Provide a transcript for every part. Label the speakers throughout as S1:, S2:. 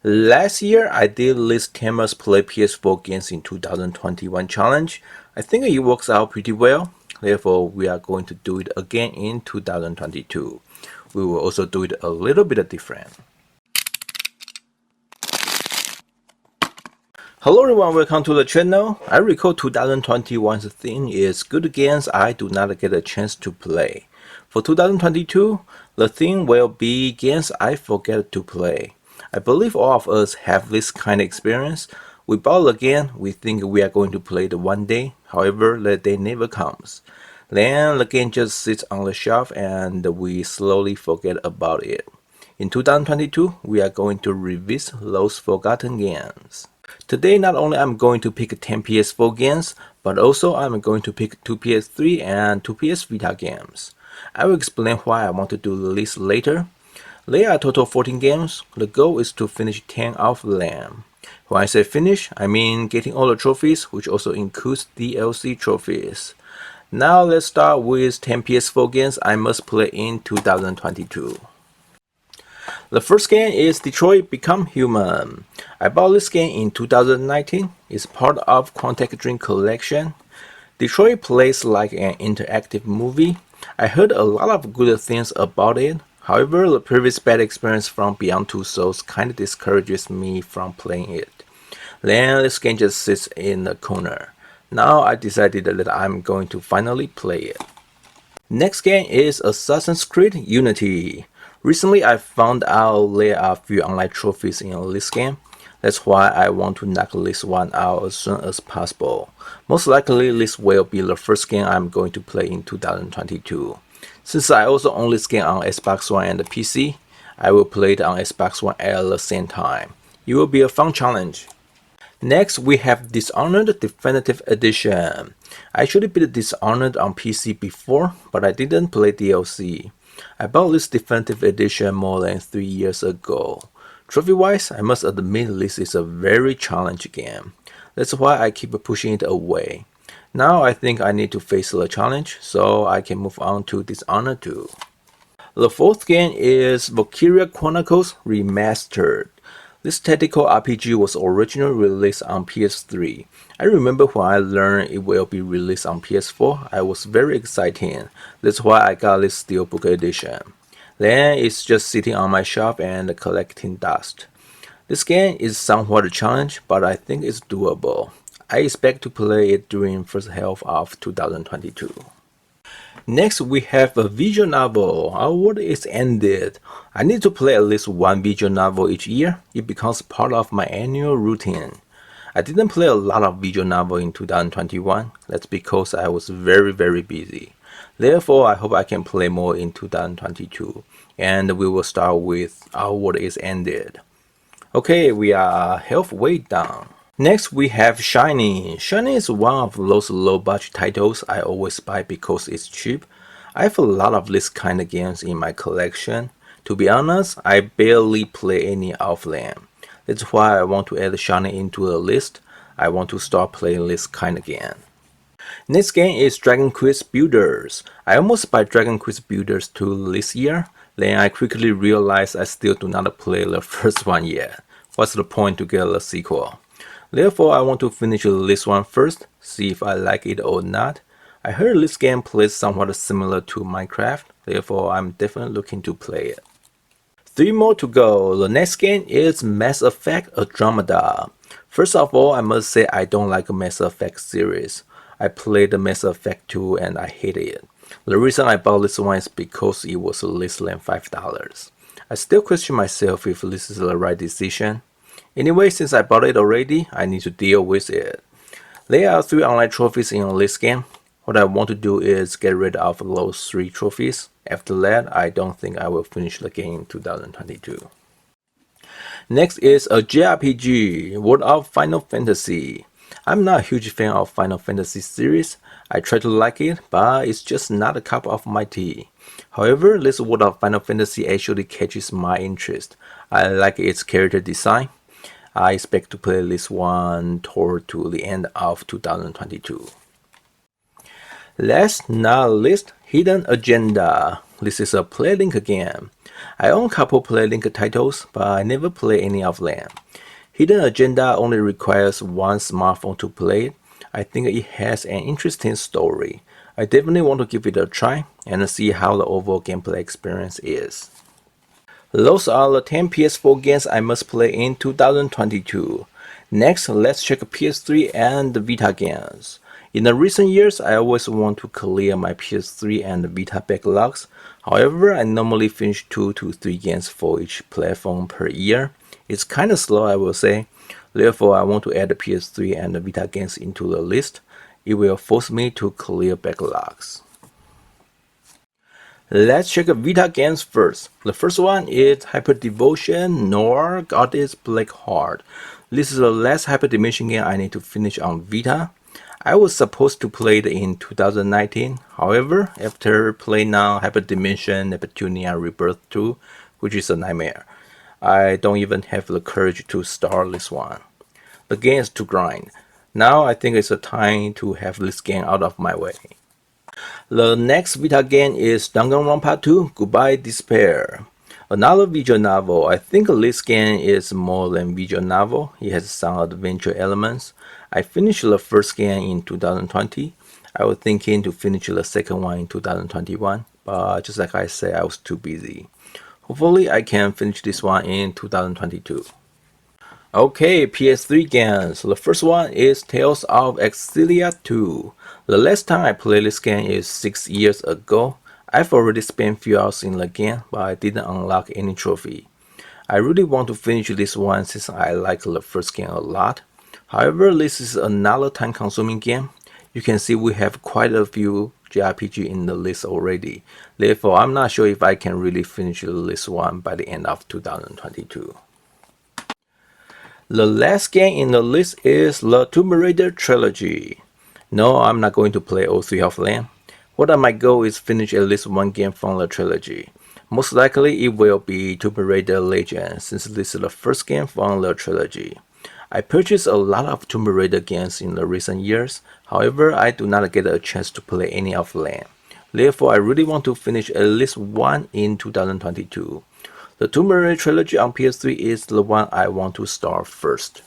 S1: Last year, I did list 10 must play PS4 games in 2021 challenge. I think it works out pretty well. Therefore, we are going to do it again in 2022. We will also do it a little bit different. Hello everyone, welcome to the channel. I recall 2021's theme is good games I do not get a chance to play. For 2022, the theme will be games I forget to play. I believe all of us have this kind of experience. We bought the game, we think we are going to play it one day, however the day never comes. Then the game just sits on the shelf and we slowly forget about it. In 2022, we are going to revisit those forgotten games. Today not only I'm going to pick 10 PS4 games, but also I'm going to pick 2 PS3 and 2 PS Vita games. I will explain why I want to do the list later. There are total 14 games. The goal is to finish 10 of them. When I say finish, I mean getting all the trophies, which also includes DLC trophies. Now let's start with 10 PS4 games I must play in 2022. The first game is Detroit Become Human. I bought this game in 2019. It's part of Quantic Dream Collection. Detroit plays like an interactive movie. I heard a lot of good things about it. However, the previous bad experience from Beyond Two Souls kinda discourages me from playing it. Then this game just sits in the corner. Now I decided that I'm going to finally play it. Next game is Assassin's Creed Unity. Recently I found out there are a few online trophies in this game. That's why I want to knock this one out as soon as possible. Most likely this will be the first game I'm going to play in 2022. Since I also own this game on Xbox One and the PC, I will play it on Xbox One at the same time. It will be a fun challenge. Next, we have Dishonored Definitive Edition. I actually beat Dishonored on PC before, but I didn't play DLC. I bought this Definitive Edition more than 3 years ago. Trophy-wise, I must admit this is a very challenging game. That's why I keep pushing it away. Now I think I need to face the challenge, so I can move on to Dishonored 2. The fourth game is Vesperia Chronicles Remastered. This tactical RPG was originally released on PS3. I remember when I learned it will be released on PS4, I was very excited. That's why I got this Steelbook edition. Then it's just sitting on my shelf and collecting dust. This game is somewhat a challenge, but I think it's doable. I expect to play it during first half of 2022. Next, we have a visual novel. Our world is ended. I need to play at least one visual novel each year. It becomes part of my annual routine. I didn't play a lot of visual novel in 2021. That's because I was very busy. Therefore, I hope I can play more in 2022. And we will start with Our World is Ended. Okay, we are halfway down. Next, we have Shiny. Shiny is one of those low-budget titles I always buy because it's cheap. I have a lot of this kind of games in my collection. To be honest, I barely play any of them. That's why I want to add Shiny into the list. I want to start playing this kind of game. Next game is Dragon Quest Builders. I almost bought Dragon Quest Builders 2 this year. Then I quickly realized I still do not play the first one yet. What's the point to get the sequel? Therefore, I want to finish this one first, see if I like it or not. I heard this game plays somewhat similar to Minecraft, therefore I'm definitely looking to play it. 3 more to go. The next game is Mass Effect Andromeda. First of all, I must say I don't like Mass Effect series. I played the Mass Effect 2 and I hated it. The reason I bought this one is because it was less than $5. I still question myself if this is the right decision. Anyway, since I bought it already, I need to deal with it. There are 3 online trophies in this game. What I want to do is get rid of those 3 trophies. After that, I don't think I will finish the game in 2022. Next is a JRPG, World of Final Fantasy. I'm not a huge fan of Final Fantasy series. I try to like it, but it's just not a cup of my tea. However, this World of Final Fantasy actually catches my interest. I like its character design. I expect to play this one toward to the end of 2022. Last not least, Hidden Agenda. This is a Playlink game. I own a couple play-link titles, but I never play any of them. Hidden Agenda only requires one smartphone to play it. I think it has an interesting story. I definitely want to give it a try and see how the overall gameplay experience is. Those are the 10 PS4 games I must play in 2022. Next, let's check PS3 and the Vita games. In the recent years, I always want to clear my PS3 and Vita backlogs. However, I normally finish 2 to 3 games for each platform per year. It's kinda slow, I will say. Therefore, I want to add the PS3 and the Vita games into the list. It will force me to clear backlogs. Let's check Vita games first. The first one is Hyper Devotion Noir Goddess Black Heart. This is the last Hyper Dimension game I need to finish on Vita. I was supposed to play it in 2019. However, after playing now Hyper Dimension Neptunia Rebirth 2, which is a nightmare, I don't even have the courage to start this one. The game is too grind. Now I think it's a time to have this game out of my way. The next Vita game is Danganronpa 2 Goodbye Despair. Another visual novel. I think this game is more than visual novel. It has some adventure elements. I finished the first game in 2020. I was thinking to finish the second one in 2021, but just like I said, I was too busy. Hopefully I can finish this one in 2022. Okay, PS3 games. The first one is Tales of Excilia 2. The last time I played this game is 6 years ago. I've already spent few hours in the game, but I didn't unlock any trophy. I really want to finish this one since I like the first game a lot. However, this is another time-consuming game. You can see we have quite a few JRPG in the list already. Therefore, I'm not sure if I can really finish this one by the end of 2022. The last game in the list is the Tomb Raider Trilogy. No, I'm not going to play all 3 of them. What I might go is finish at least one game from the trilogy. Most likely it will be Tomb Raider Legend, since this is the first game from the trilogy. I purchased a lot of Tomb Raider games in the recent years, however I do not get a chance to play any of them. Therefore I really want to finish at least one in 2022. The Tomb Raider Trilogy on PS3 is the one I want to start first.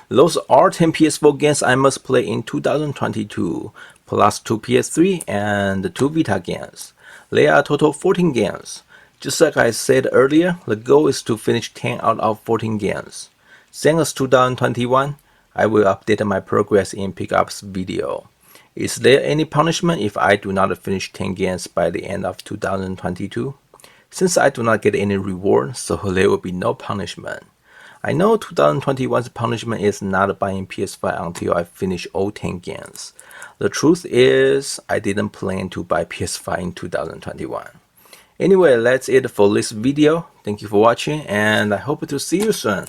S1: Those are 10 PS4 games I must play in 2022, plus 2 PS3 and 2 Vita games. They are total 14 games. Just like I said earlier, the goal is to finish 10 out of 14 games. Same as 2021, I will update my progress in pickups video. Is there any punishment if I do not finish 10 games by the end of 2022? Since I do not get any reward, so there will be no punishment. I know 2021's punishment is not buying PS5 until I finish all 10 games. The truth is, I didn't plan to buy PS5 in 2021. Anyway, that's it for this video. Thank you for watching and I hope to see you soon.